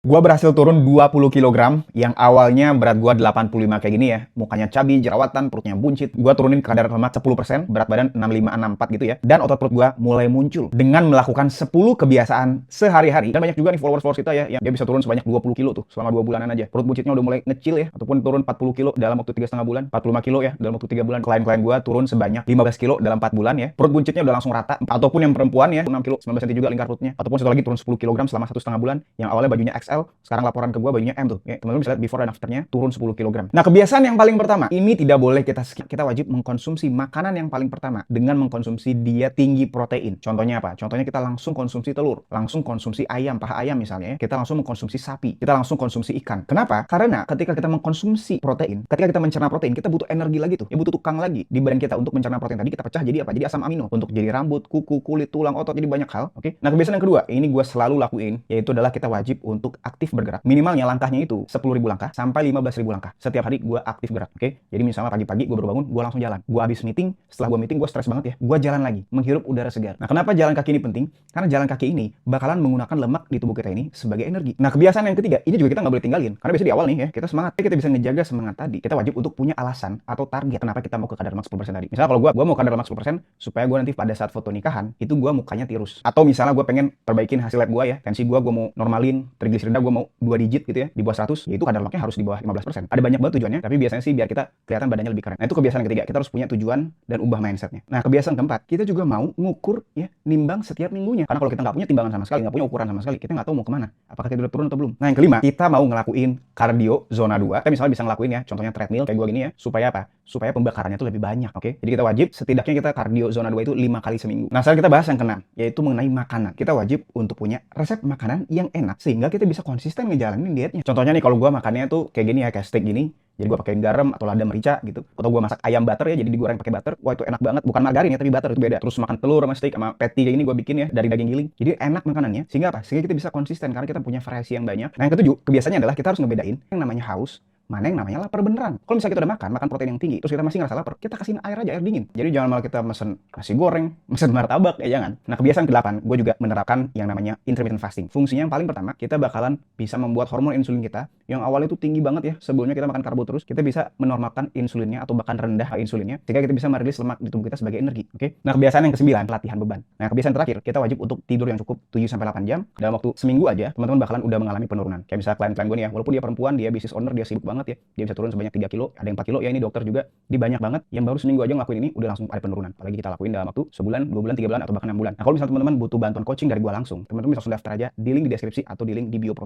Gua berhasil turun 20 kilogram, yang awalnya berat gua 85 kayak gini ya. Mukanya cabi, jerawatan, perutnya buncit. Gua turunin kadar lemak 10%, berat badan 65-64 gitu ya. Dan otot perut gua mulai muncul dengan melakukan 10 kebiasaan sehari-hari. Dan banyak juga nih followers-followers kita ya, yang dia bisa turun sebanyak 20 kilo tuh selama 2 bulanan aja. Perut buncitnya udah mulai ngecil ya, ataupun turun 40 kilo dalam waktu 3,5 bulan, 45 kilo ya dalam waktu 3 bulan. Klien-klien gua turun sebanyak 15 kilo dalam 4 bulan ya. Perut buncitnya udah langsung rata. Ataupun yang perempuan ya, 6 kilo, 19 cm juga lingkar perutnya. Ataupun satu lagi turun 10 kilogram selama 1,5 bulan, yang awalnya bajunya XL, sekarang laporan ke gue bajunya M tuh. Ya, teman-teman bisa lihat before dan afternya turun 10 kilogram. Nah, kebiasaan yang paling pertama, ini tidak boleh kita skip. Kita wajib mengkonsumsi makanan yang paling pertama dengan mengkonsumsi dia tinggi protein. Contohnya apa? Contohnya kita langsung konsumsi telur, langsung konsumsi ayam, paha ayam misalnya. Kita langsung mengkonsumsi sapi, kita langsung konsumsi ikan. Kenapa? Karena ketika kita mengkonsumsi protein, ketika kita mencerna protein, kita butuh energi lagi tuh. Ya butuh tukang lagi di badan kita untuk mencerna protein tadi kita pecah jadi apa? Jadi asam amino untuk jadi rambut, kuku, kulit, tulang, otot, jadi banyak hal. Oke. Nah, kebiasaan yang kedua, ini gue selalu lakuin, yaitu adalah kita wajib untuk aktif bergerak. Minimalnya langkahnya itu 10.000 langkah sampai 15.000 langkah. Setiap hari gue aktif gerak, oke? Jadi misalnya pagi-pagi gue baru bangun, gue langsung jalan. Gue habis meeting, setelah gue meeting gue stres banget ya. Gue jalan lagi, menghirup udara segar. Nah, kenapa jalan kaki ini penting? Karena jalan kaki ini bakalan menggunakan lemak di tubuh kita ini sebagai energi. Nah, kebiasaan yang ketiga, ini juga kita nggak boleh tinggalin. Karena biasanya di awal nih ya, kita semangat. Kita bisa ngejaga semangat tadi. Kita wajib untuk punya alasan atau target kenapa kita mau ke kadar lemak 10% tadi. Misalnya kalau gue mau kadar lemak 10% supaya gue nanti pada saat foto nikahan, itu gue mukanya tirus. Atau misalnya gue pengen perbaikin hasil lab gue ya, tensi gue mau normalin, trigliserida gue mau 2 digit gitu ya, di bawah 100, yaitu kadar lemaknya harus di bawah 15%. Ada banyak banget tujuannya, tapi biasanya sih biar kita kelihatan badannya lebih keren. Nah, itu kebiasaan yang ketiga, kita harus punya tujuan dan ubah mindsetnya. Nah, kebiasaan keempat, kita juga mau ngukur ya, nimbang setiap minggunya. Karena kalau kita nggak punya timbangan sama sekali, nggak punya ukuran sama sekali, kita nggak tahu mau kemana. Apakah kita udah turun atau belum? Nah, yang kelima, kita mau ngelakuin cardio zona 2. Kita misalnya bisa ngelakuin ya, contohnya treadmill kayak gue gini ya, supaya apa? Supaya pembakarannya tuh lebih banyak, oke? Jadi kita wajib setidaknya kita cardio zona 2 itu 5 kali seminggu. Nah, sekarang kita bahas yang keenam, yaitu mengenai makanan. Kita wajib untuk punya resep makanan yang enak sehingga kita bisa konsisten ngejalanin dietnya. Contohnya nih kalau gue makannya tuh kayak gini ya, kayak steak gini. Jadi gue pakai garam atau lada merica gitu. Atau gue masak ayam butter ya, jadi digoreng pakai butter. Wah, itu enak banget. Bukan margarin ya, tapi butter itu beda. Terus makan telur sama steak sama patty kayak gini gue bikin ya dari daging giling. Jadi enak makanannya. Sehingga apa? Sehingga kita bisa konsisten karena kita punya variasi yang banyak. Nah, yang ketujuh, kebiasaannya adalah kita harus ngebedain yang namanya haus, mana yang namanya lapar beneran. Kalau misalnya kita udah makan protein yang tinggi, terus kita masih ngerasa lapar, kita kasihin air aja, air dingin. Jadi jangan malah kita mesen nasi goreng, mesen martabak, ya jangan. Nah, kebiasaan ke-8, gue juga menerapkan yang namanya intermittent fasting. Fungsinya yang paling pertama, kita bakalan bisa membuat hormon insulin kita, yang awalnya itu tinggi banget ya, sebelumnya kita makan karbo terus, kita bisa menormalkan insulinnya atau bahkan rendah insulinnya, sehingga kita bisa merilis lemak di tubuh kita sebagai energi. Oke? Nah, kebiasaan yang ke-9, latihan beban. Nah, kebiasaan terakhir, kita wajib untuk tidur yang cukup 7-8 jam. Dalam waktu seminggu aja, teman-teman bakalan udah mengalami penurunan. Kayak misalnya klien-klien gue nih ya, walaupun dia perempuan, dia business owner, dia sibuk banget ya, dia bisa turun sebanyak 3 kilo, ada yang 4 kilo ya, ini dokter juga, dia banyak banget, yang baru seminggu aja ngelakuin ini udah langsung ada penurunan. Apalagi kita lakuin dalam waktu sebulan, 2 bulan, 3 bulan, atau bahkan 6 bulan. Nah, kalau misalnya teman-teman butuh bantuan coaching dari gua langsung, teman-teman bisa langsung daftar aja di link di deskripsi atau di link di bio profil.